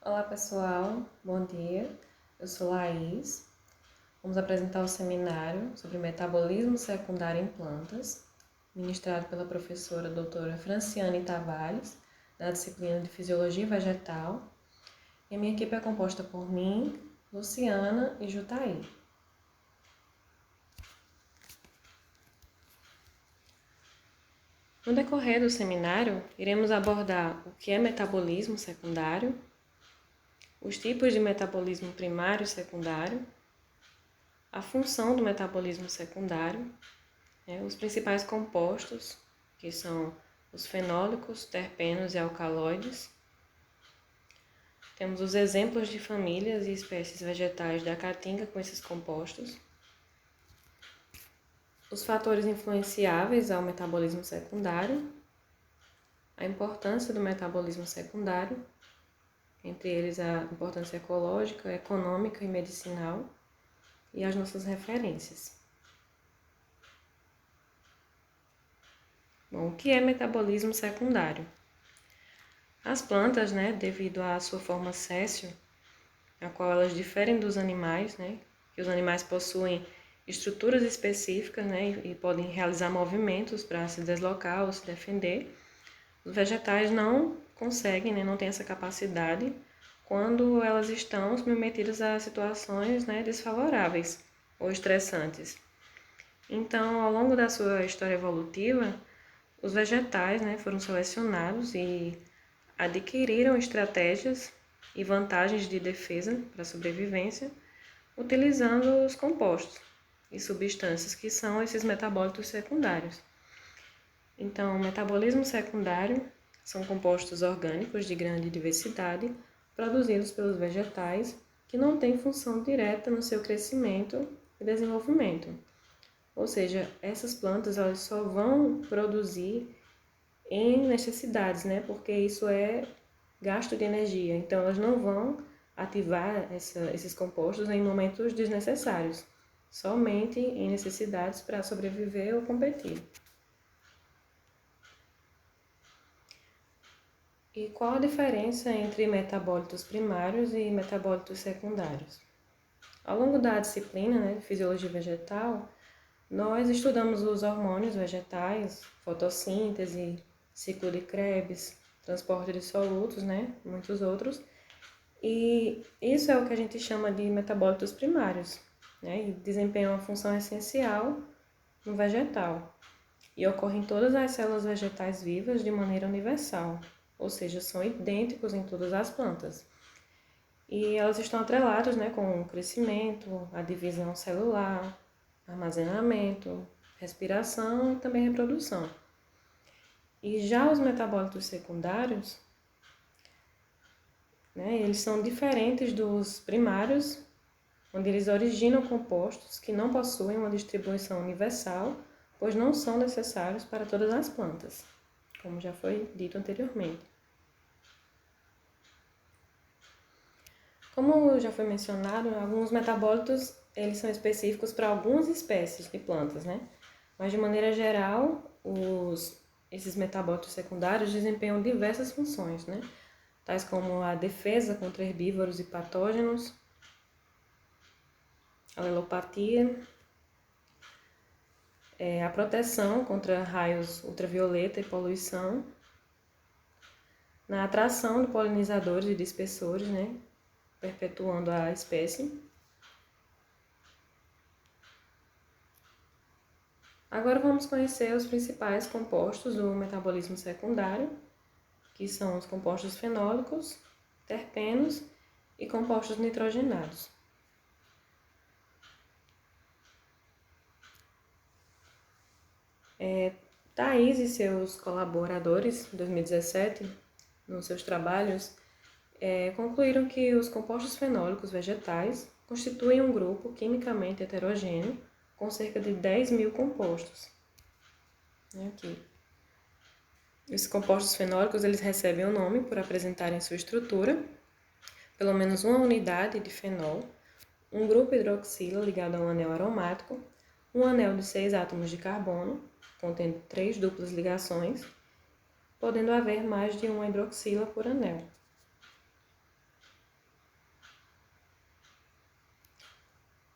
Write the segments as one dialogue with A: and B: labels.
A: Olá pessoal, bom dia. Eu sou Laís. Vamos apresentar o seminário sobre metabolismo secundário em plantas, ministrado pela professora doutora Franciane Tavares, da disciplina de Fisiologia Vegetal. E a minha equipe é composta por mim, Luciana e Jutaí. No decorrer do seminário, iremos abordar o que é metabolismo secundário, os tipos de metabolismo primário e secundário, a função do metabolismo secundário, os principais compostos, que são os fenólicos, terpenos e alcaloides. Temos os exemplos de famílias e espécies vegetais da caatinga com esses compostos. Os fatores influenciáveis ao metabolismo secundário, a importância do metabolismo secundário, entre eles a importância ecológica, econômica e medicinal, e as nossas referências. Bom, o que é metabolismo secundário? As plantas, devido à sua forma séssil, a qual elas diferem dos animais, que os animais possuem estruturas específicas, e podem realizar movimentos para se deslocar ou se defender. Os vegetais não conseguem, não têm essa capacidade quando elas estão submetidas a situações, desfavoráveis ou estressantes. Então, ao longo da sua história evolutiva, os vegetais, foram selecionados e adquiriram estratégias e vantagens de defesa para a sobrevivência, utilizando os compostos e substâncias que são esses metabólitos secundários. Então, o metabolismo secundário são compostos orgânicos de grande diversidade produzidos pelos vegetais que não têm função direta no seu crescimento e desenvolvimento. Ou seja, essas plantas elas só vão produzir em necessidades, porque isso é gasto de energia. Então, elas não vão ativar esses compostos em momentos desnecessários, somente em necessidades para sobreviver ou competir. E qual a diferença entre metabólitos primários e metabólitos secundários? Ao longo da disciplina de Fisiologia Vegetal, nós estudamos os hormônios vegetais, fotossíntese, ciclo de Krebs, transporte de solutos, muitos outros. E isso é o que a gente chama de metabólitos primários, e desempenham uma função essencial no vegetal. E ocorrem em todas as células vegetais vivas de maneira universal, ou seja, são idênticos em todas as plantas. E elas estão atreladas com o crescimento, a divisão celular, armazenamento, respiração e também reprodução. E já os metabólitos secundários, eles são diferentes dos primários, onde eles originam compostos que não possuem uma distribuição universal, pois não são necessários para todas as plantas, como já foi dito anteriormente. Como já foi mencionado, alguns metabólitos eles são específicos para algumas espécies de plantas, Mas de maneira geral, esses metabólitos secundários desempenham diversas funções, Tais como a defesa contra herbívoros e patógenos, a alelopatia, a proteção contra raios ultravioleta e poluição, na atração de polinizadores e dispersores, perpetuando a espécie. Agora vamos conhecer os principais compostos do metabolismo secundário, que são os compostos fenólicos, terpenos e compostos nitrogenados. Thais e seus colaboradores, em 2017, nos seus trabalhos, concluíram que os compostos fenólicos vegetais constituem um grupo quimicamente heterogêneo com cerca de 10.000 compostos. Aqui. Esses compostos fenólicos eles recebem o nome por apresentarem sua estrutura, pelo menos uma unidade de fenol, um grupo hidroxila ligado a um anel aromático, um anel de 6 átomos de carbono, contendo 3 duplas ligações, podendo haver mais de uma hidroxila por anel.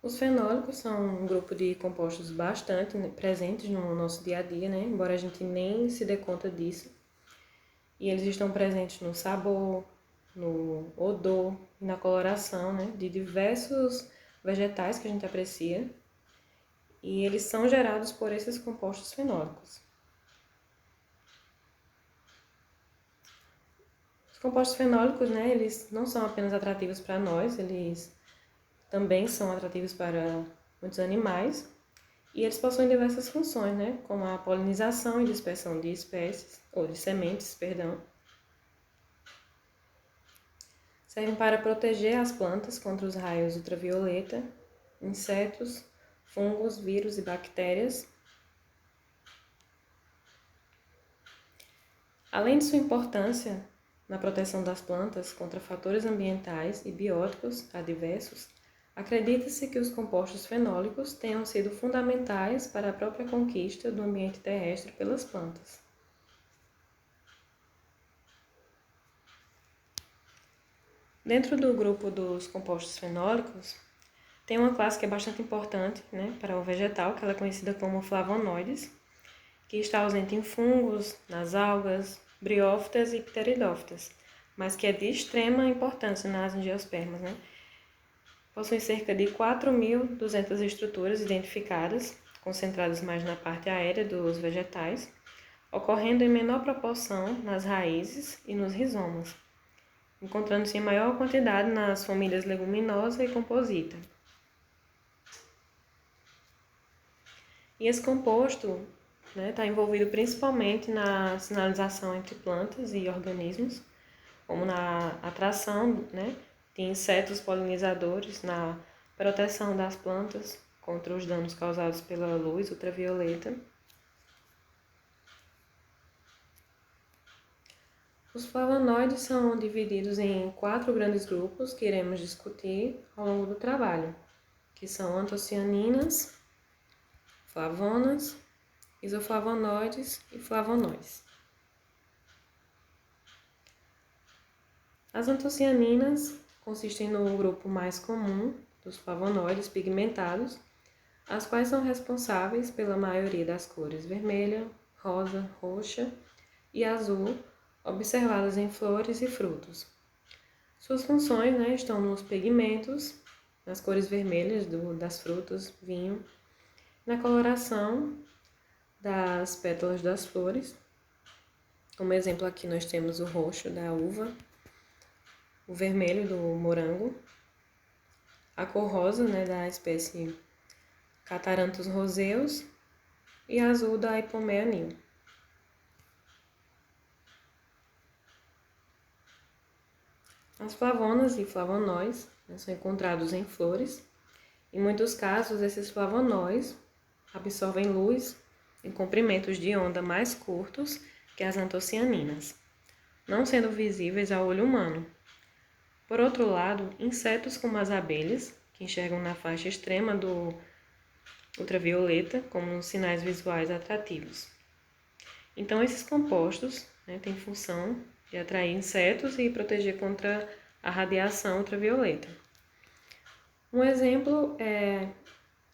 A: Os fenólicos são um grupo de compostos bastante presentes no nosso dia a dia, né? Embora a gente nem se dê conta disso. E eles estão presentes no sabor, no odor e na coloração, né? De diversos vegetais que a gente aprecia. E eles são gerados por esses compostos fenólicos. Os compostos fenólicos, né? Eles não são apenas atrativos para nós, eles também são atrativos para muitos animais. E eles possuem diversas funções, né? Como a polinização e dispersão de espécies, ou de sementes, perdão. Servem para proteger as plantas contra os raios ultravioleta, insetos, fungos, vírus e bactérias. Além de sua importância na proteção das plantas contra fatores ambientais e bióticos adversos, acredita-se que os compostos fenólicos tenham sido fundamentais para a própria conquista do ambiente terrestre pelas plantas. Dentro do grupo dos compostos fenólicos, tem uma classe que é bastante importante, né, para o vegetal, que ela é conhecida como flavonoides, que está ausente em fungos, nas algas, briófitas e pteridófitas, mas que é de extrema importância nas angiospermas, né? Possuem cerca de 4.200 estruturas identificadas, concentradas mais na parte aérea dos vegetais, ocorrendo em menor proporção nas raízes e nos rizomas, encontrando-se em maior quantidade nas famílias leguminosa e composita. E esse composto está envolvido principalmente na sinalização entre plantas e organismos, como na atração de insetos polinizadores, na proteção das plantas contra os danos causados pela luz ultravioleta. Os flavonoides são divididos em 4 grandes grupos que iremos discutir ao longo do trabalho, que são antocianinas, flavonas, isoflavonoides e flavonoides. As antocianinas consistem no grupo mais comum dos flavonoides pigmentados, as quais são responsáveis pela maioria das cores vermelha, rosa, roxa e azul, observadas em flores e frutos. Suas funções estão nos pigmentos, nas cores vermelhas das frutas, vinho, na coloração das pétalas das flores. Como exemplo aqui nós temos o roxo da uva, o vermelho do morango, a cor rosa da espécie Catharanthus roseus e a azul da Ipomoea nil. As flavonas e flavonoides são encontrados em flores. Em muitos casos, esses flavonoides absorvem luz em comprimentos de onda mais curtos que as antocianinas, não sendo visíveis ao olho humano. Por outro lado, insetos como as abelhas, que enxergam na faixa extrema do ultravioleta como sinais visuais atrativos. Então, esses compostos têm função de atrair insetos e proteger contra a radiação ultravioleta. Um exemplo é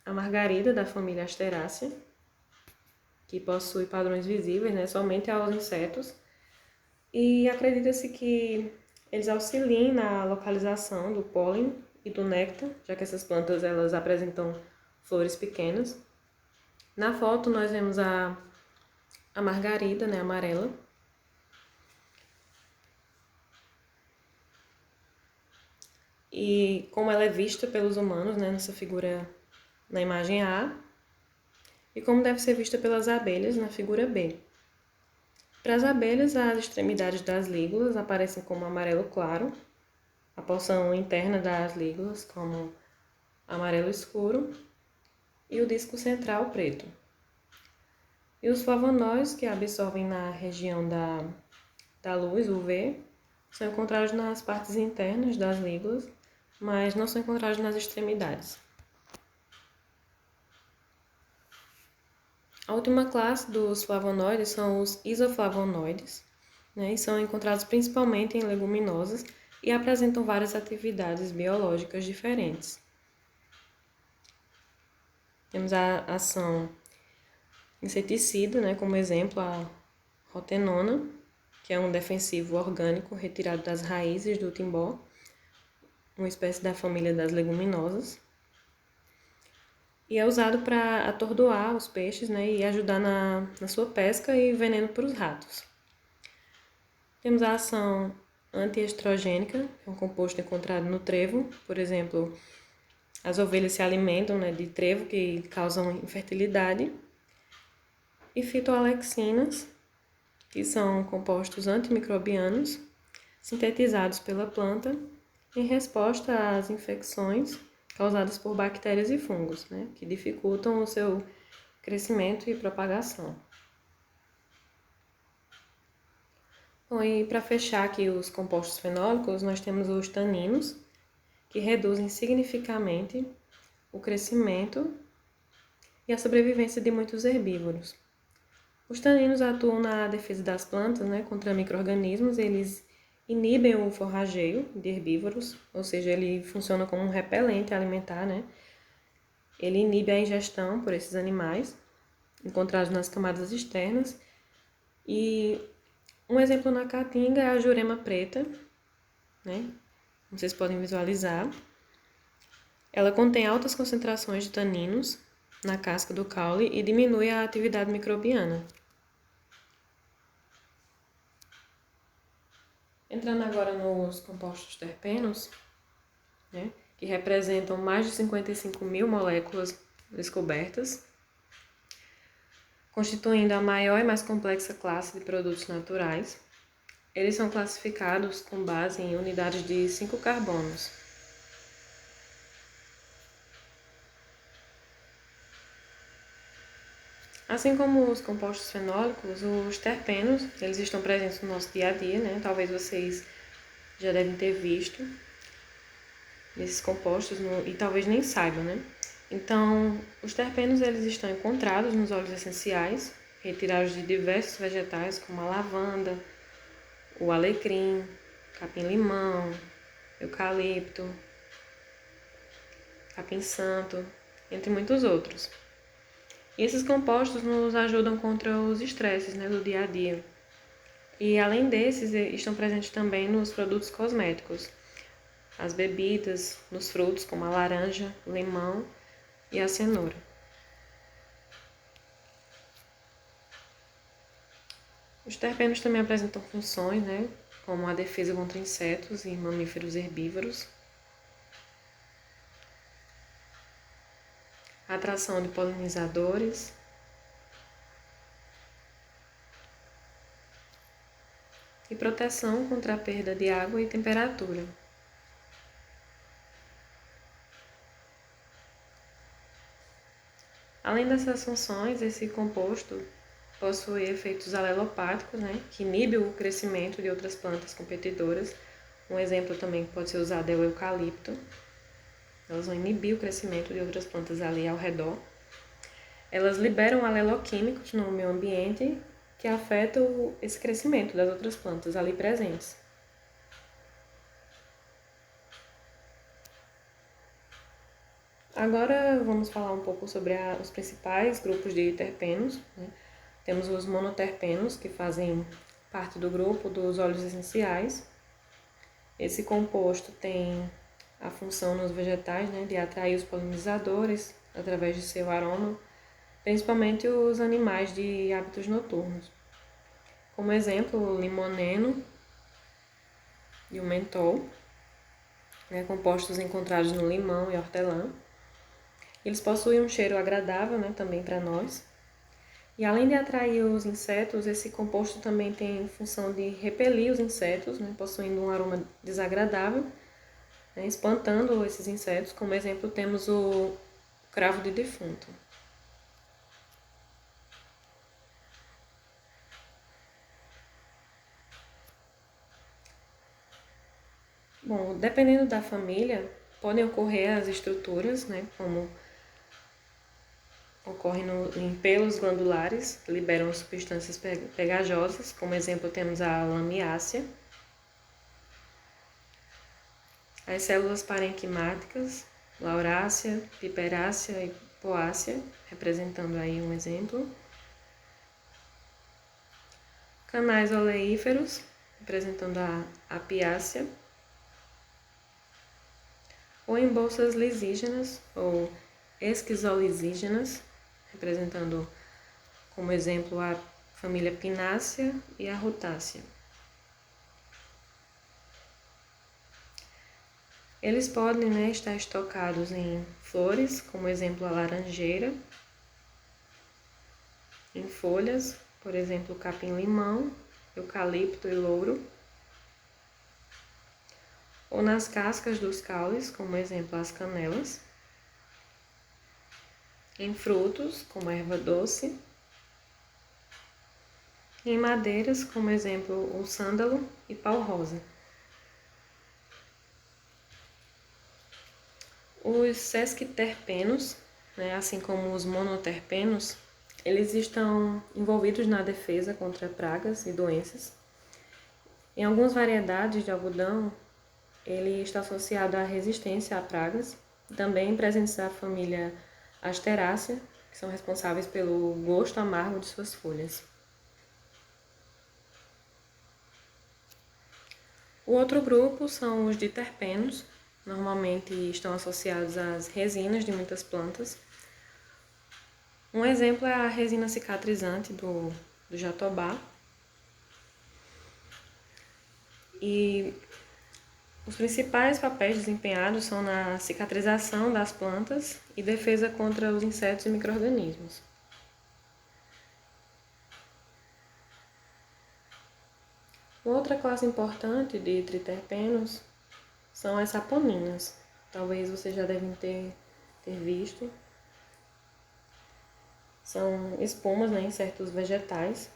A: a margarida da família Asterácea, que possui padrões visíveis somente aos insetos, e acredita-se que eles auxiliem na localização do pólen e do néctar, já que essas plantas elas apresentam flores pequenas. Na foto nós vemos a margarida, amarela. E como ela é vista pelos humanos, nessa figura na imagem A, e como deve ser vista pelas abelhas na figura B. Para as abelhas, as extremidades das lígulas aparecem como amarelo claro, a porção interna das lígulas como amarelo escuro e o disco central preto. E os flavonoides, que absorvem na região da luz, UV, são encontrados nas partes internas das lígulas, mas não são encontrados nas extremidades. A última classe dos flavonoides são os isoflavonoides, e são encontrados principalmente em leguminosas e apresentam várias atividades biológicas diferentes. Temos a ação inseticida, né, como exemplo a rotenona, que é um defensivo orgânico retirado das raízes do timbó, uma espécie da família das leguminosas. E é usado para atordoar os peixes, né, e ajudar na sua pesca e veneno para os ratos. Temos a ação antiestrogênica, que é um composto encontrado no trevo. Por exemplo, as ovelhas se alimentam, né, de trevo que causam infertilidade. E fitoalexinas, que são compostos antimicrobianos sintetizados pela planta em resposta às infecções causadas por bactérias e fungos, né, que dificultam o seu crescimento e propagação. Bom, e para fechar aqui os compostos fenólicos, nós temos os taninos, que reduzem significativamente o crescimento e a sobrevivência de muitos herbívoros. Os taninos atuam na defesa das plantas, né, contra micro-organismos. Eles inibem o forrageio de herbívoros, ou seja, ele funciona como um repelente alimentar, né? Ele inibe a ingestão por esses animais, encontrados nas camadas externas. E um exemplo na caatinga é a jurema preta, né? Vocês podem visualizar. Ela contém altas concentrações de taninos na casca do caule e diminui a atividade microbiana. Entrando agora nos compostos terpenos, né, que representam mais de 55 mil moléculas descobertas, constituindo a maior e mais complexa classe de produtos naturais. Eles são classificados com base em unidades de 5 carbonos. Assim como os compostos fenólicos, os terpenos, eles estão presentes no nosso dia a dia, né? Talvez vocês já devem ter visto esses compostos e talvez nem saibam, né? Então, os terpenos eles estão encontrados nos óleos essenciais, retirados de diversos vegetais, como a lavanda, o alecrim, capim-limão, eucalipto, capim-santo, entre muitos outros. E esses compostos nos ajudam contra os estresses, né, do dia a dia. E além desses, estão presentes também nos produtos cosméticos, as bebidas, nos frutos como a laranja, o limão e a cenoura. Os terpenos também apresentam funções, né, como a defesa contra insetos e mamíferos herbívoros, a atração de polinizadores, e proteção contra a perda de água e temperatura. Além dessas funções, esse composto possui efeitos alelopáticos, né, que inibem o crescimento de outras plantas competidoras. Um exemplo também que pode ser usado é o eucalipto. Elas vão inibir o crescimento de outras plantas ali ao redor. Elas liberam aleloquímicos no meio ambiente que afetam esse crescimento das outras plantas ali presentes. Agora vamos falar um pouco sobre os principais grupos de terpenos, né? Temos os monoterpenos, que fazem parte do grupo dos óleos essenciais. Esse composto tem a função nos vegetais, né, de atrair os polinizadores através de seu aroma, principalmente os animais de hábitos noturnos. Como exemplo, o limoneno e o mentol, né, compostos encontrados no limão e hortelã. Eles possuem um cheiro agradável, né, também para nós. E além de atrair os insetos, esse composto também tem função de repelir os insetos, né, possuindo um aroma desagradável, né, espantando esses insetos. Como exemplo, temos o cravo de defunto. Bom, dependendo da família, podem ocorrer as estruturas, né, como ocorre em pelos glandulares, que liberam substâncias pegajosas. Como exemplo, temos a lamiácea. As células parenquimáticas, laurácea, piperácea e poácea, representando aí um exemplo. Canais oleíferos, representando a apiácea. Ou em bolsas lisígenas ou esquizolisígenas, representando como exemplo a família Pinácea e a Rutácea. Eles podem, né, estar estocados em flores, como exemplo a laranjeira, em folhas, por exemplo, capim-limão, eucalipto e louro, ou nas cascas dos caules, como exemplo as canelas, em frutos, como a erva doce, e em madeiras, como exemplo o sândalo e pau-rosa. Os sesquiterpenos, né, assim como os monoterpenos, eles estão envolvidos na defesa contra pragas e doenças. Em algumas variedades de algodão, ele está associado à resistência a pragas, também presentes da família Asterácea, que são responsáveis pelo gosto amargo de suas folhas. O outro grupo são os diterpenos, normalmente estão associados às resinas de muitas plantas. Um exemplo é a resina cicatrizante do jatobá. E os principais papéis desempenhados são na cicatrização das plantas e defesa contra os insetos e micro-organismos. Outra classe importante de triterpenos são as saponinas. Talvez vocês já devem ter visto. São espumas, né, em certos vegetais.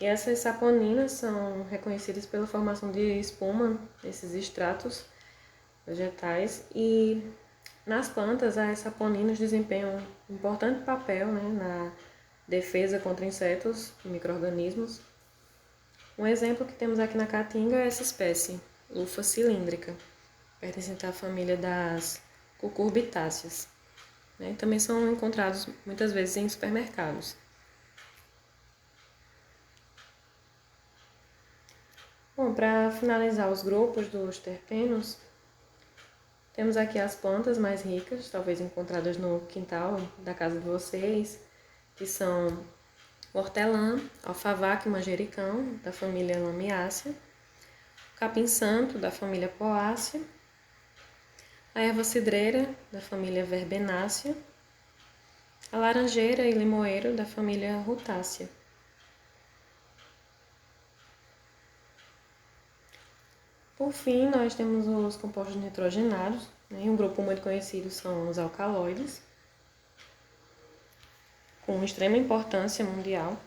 A: E essas saponinas são reconhecidas pela formação de espuma nesses extratos vegetais. E nas plantas, as saponinas desempenham um importante papel, né, na defesa contra insetos e micro-organismos. Um exemplo que temos aqui na caatinga é essa espécie, Lufa cilíndrica, pertencente à família das cucurbitáceas. Né? Também são encontrados muitas vezes em supermercados. Bom, para finalizar os grupos dos terpenos, temos aqui as plantas mais ricas, talvez encontradas no quintal da casa de vocês, que são hortelã, alfavaca e manjericão, da família Lamiácea, capim-santo, da família Poácea, a erva cidreira, da família Verbenácea, a laranjeira e limoeiro, da família Rutácea. Por fim, nós temos os compostos nitrogenados, né? Um grupo muito conhecido são os alcaloides, com extrema importância mundial.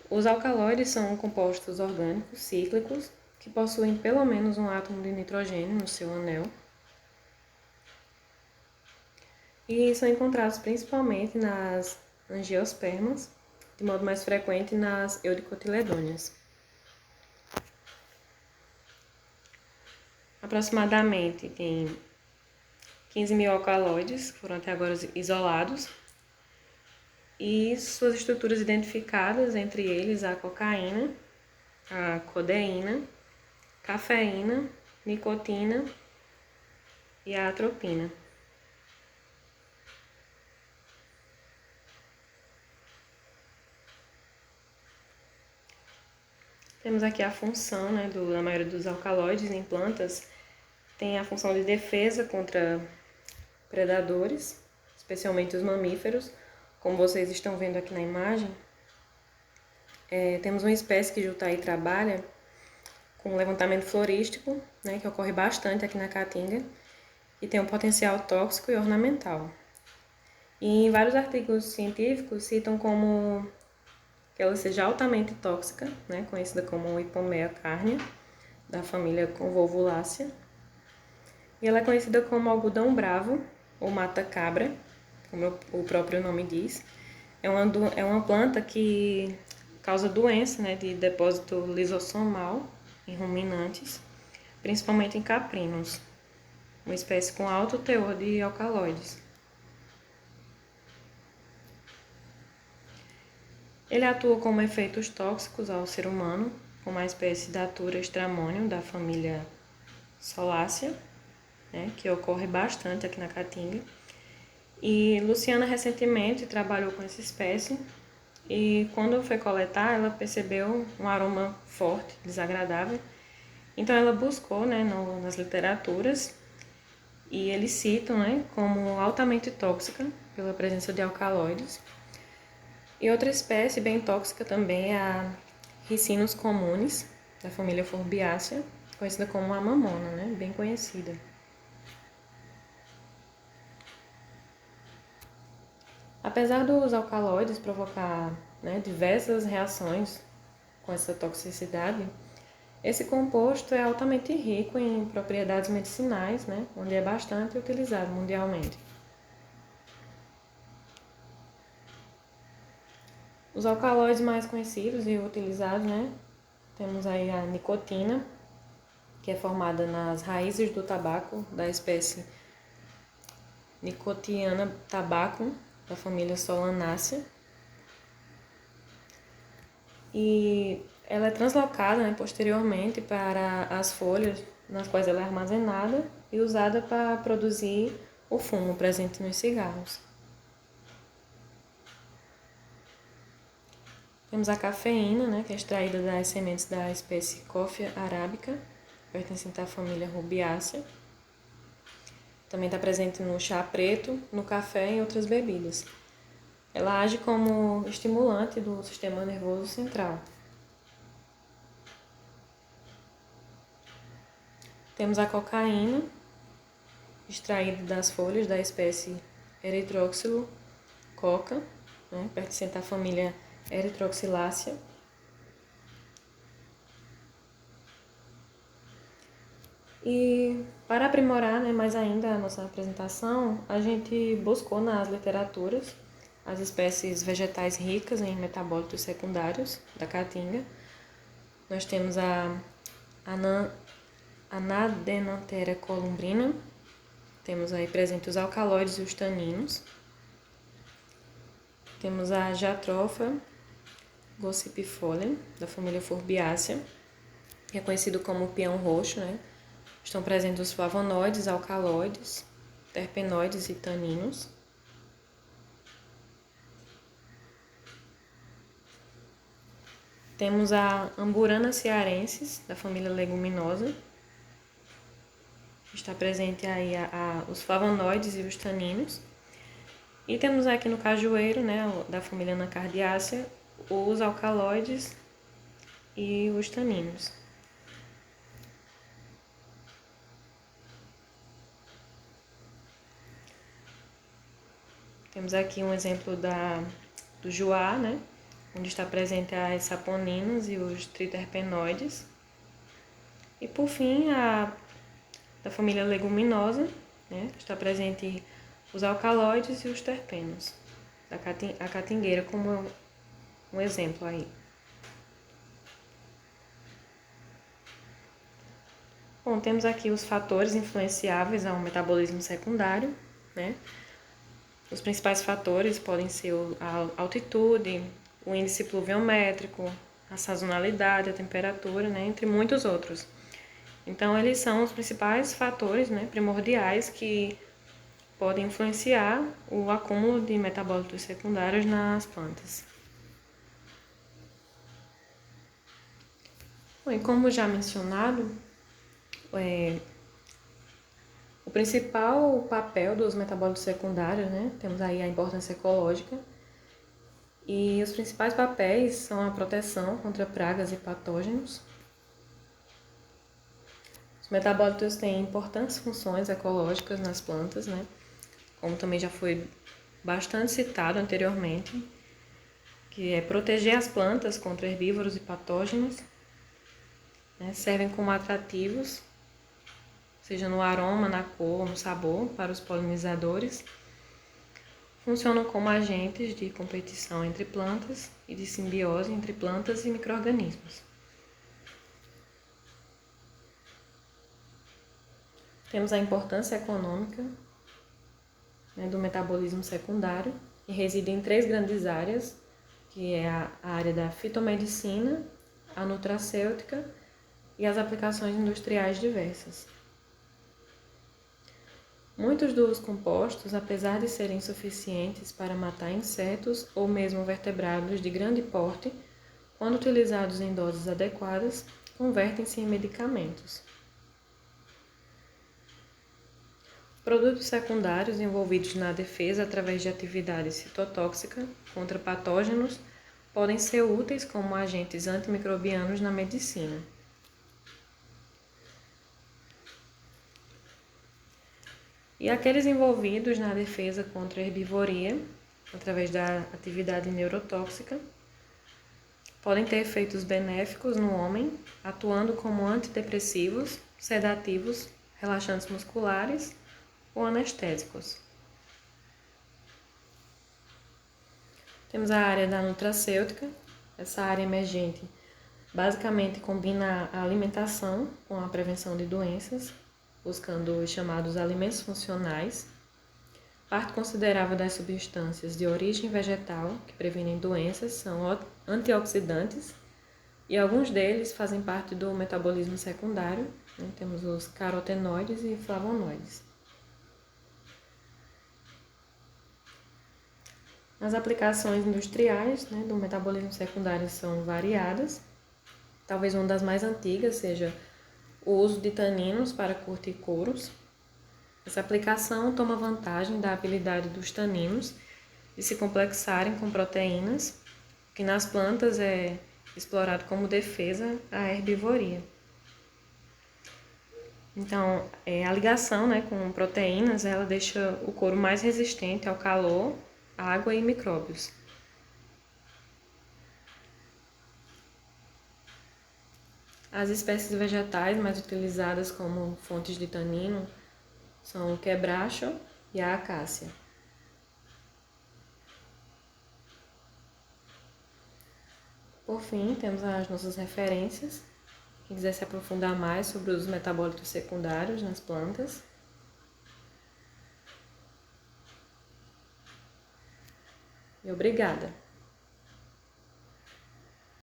A: Os alcaloides são compostos orgânicos cíclicos que possuem pelo menos um átomo de nitrogênio no seu anel e são encontrados principalmente nas angiospermas, de modo mais frequente nas eudicotiledôneas. Aproximadamente tem 15 mil alcaloides, que foram até agora isolados, e suas estruturas identificadas, entre eles a cocaína, a codeína, cafeína, nicotina e a atropina. Temos aqui a função, né, da maioria dos alcaloides em plantas, tem a função de defesa contra predadores, especialmente os mamíferos, como vocês estão vendo aqui na imagem. Temos uma espécie que Jutaí trabalha com levantamento florístico, né, que ocorre bastante aqui na Caatinga, e tem um potencial tóxico e ornamental. E em vários artigos científicos citam como que ela seja altamente tóxica, né, conhecida como Hipomea carnea, da família Convolvulacea. E ela é conhecida como algodão bravo, ou mata-cabra, como o próprio nome diz. É uma planta que causa doença, né, de depósito lisossomal em ruminantes, principalmente em caprinos, uma espécie com alto teor de alcaloides. Ele atua como efeitos tóxicos ao ser humano, como a espécie Datura stramonium, da família Solacea, né, que ocorre bastante aqui na Caatinga. E Luciana recentemente trabalhou com essa espécie e quando foi coletar, ela percebeu um aroma forte, desagradável. Então ela buscou, né, nas literaturas e eles citam, né, como altamente tóxica pela presença de alcaloides. E outra espécie bem tóxica também é a Ricinus communis, da família Forbiaceae, conhecida como a mamona, né, bem conhecida. Apesar dos alcaloides provocar, né, diversas reações com essa toxicidade, esse composto é altamente rico em propriedades medicinais, né, onde é bastante utilizado mundialmente. Os alcaloides mais conhecidos e utilizados, né, temos aí a nicotina, que é formada nas raízes do tabaco da espécie Nicotiana tabacum, da família Solanaceae. E ela é translocada, né, posteriormente para as folhas nas quais ela é armazenada e usada para produzir o fumo presente nos cigarros. Temos a cafeína, né, que é extraída das sementes da espécie Coffea arabica, pertencente à família Rubiaceae. Também está presente no chá preto, no café e em outras bebidas. Ela age como estimulante do sistema nervoso central. Temos a cocaína, extraída das folhas da espécie Erythroxylum coca, né, pertencente à família Erythroxylaceae. E para aprimorar, né, mais ainda a nossa apresentação, a gente buscou nas literaturas as espécies vegetais ricas em metabólitos secundários da caatinga. Nós temos a Anadenanthera columbrina, temos aí presente os alcaloides e os taninos. Temos a Jatropha gossypifolia, da família Forbiaceae, que é conhecido como peão roxo, né? Estão presentes os flavonoides, alcaloides, terpenoides e taninos. Temos a Amburana cearensis, da família leguminosa. Está presente aí os flavonoides e os taninos. E temos aqui no cajueiro, né, da família Anacardiaceae, os alcaloides e os taninos. Temos aqui um exemplo do juá, né, onde está presente as saponinas e os triterpenoides. E por fim, da família leguminosa, né, está presente os alcaloides e os terpenos, a catingueira como um exemplo aí. Bom, temos aqui os fatores influenciáveis ao metabolismo secundário, né? Os principais fatores podem ser a altitude, o índice pluviométrico, a sazonalidade, a temperatura, né, entre muitos outros. Então, eles são os principais fatores, né, primordiais que podem influenciar o acúmulo de metabólitos secundários nas plantas. Bom, e como já mencionado, o principal papel dos metabólitos secundários, né, temos aí a importância ecológica, e os principais papéis são a proteção contra pragas e patógenos. Os metabólitos têm importantes funções ecológicas nas plantas, né, como também já foi bastante citado anteriormente, que é proteger as plantas contra herbívoros e patógenos, né, servem como atrativos, seja no aroma, na cor, no sabor, para os polinizadores. Funcionam como agentes de competição entre plantas e de simbiose entre plantas e micro-organismos. Temos a importância econômica, né, do metabolismo secundário, que reside em 3 grandes áreas, que é a área da fitomedicina, a nutracêutica e as aplicações industriais diversas. Muitos dos compostos, apesar de serem suficientes para matar insetos ou mesmo vertebrados de grande porte, quando utilizados em doses adequadas, convertem-se em medicamentos. Produtos secundários envolvidos na defesa através de atividade citotóxica contra patógenos podem ser úteis como agentes antimicrobianos na medicina. E aqueles envolvidos na defesa contra a herbivoria, através da atividade neurotóxica, podem ter efeitos benéficos no homem, atuando como antidepressivos, sedativos, relaxantes musculares ou anestésicos. Temos a área da nutracêutica. Essa área emergente basicamente combina a alimentação com a prevenção de doenças, buscando os chamados alimentos funcionais. Parte considerável das substâncias de origem vegetal que previnem doenças são antioxidantes e alguns deles fazem parte do metabolismo secundário. Temos os carotenoides e flavonoides. As aplicações industriais do metabolismo secundário são variadas. Talvez uma das mais antigas seja o uso de taninos para curtir couros. Essa aplicação toma vantagem da habilidade dos taninos de se complexarem com proteínas, que nas plantas é explorado como defesa à herbivoria. Então, a ligação com proteínas, ela deixa o couro mais resistente ao calor, água e micróbios. As espécies vegetais mais utilizadas como fontes de tanino são o quebracho e a acácia. Por fim, temos as nossas referências. Quem quiser se aprofundar mais sobre os metabólitos secundários nas plantas. E obrigada!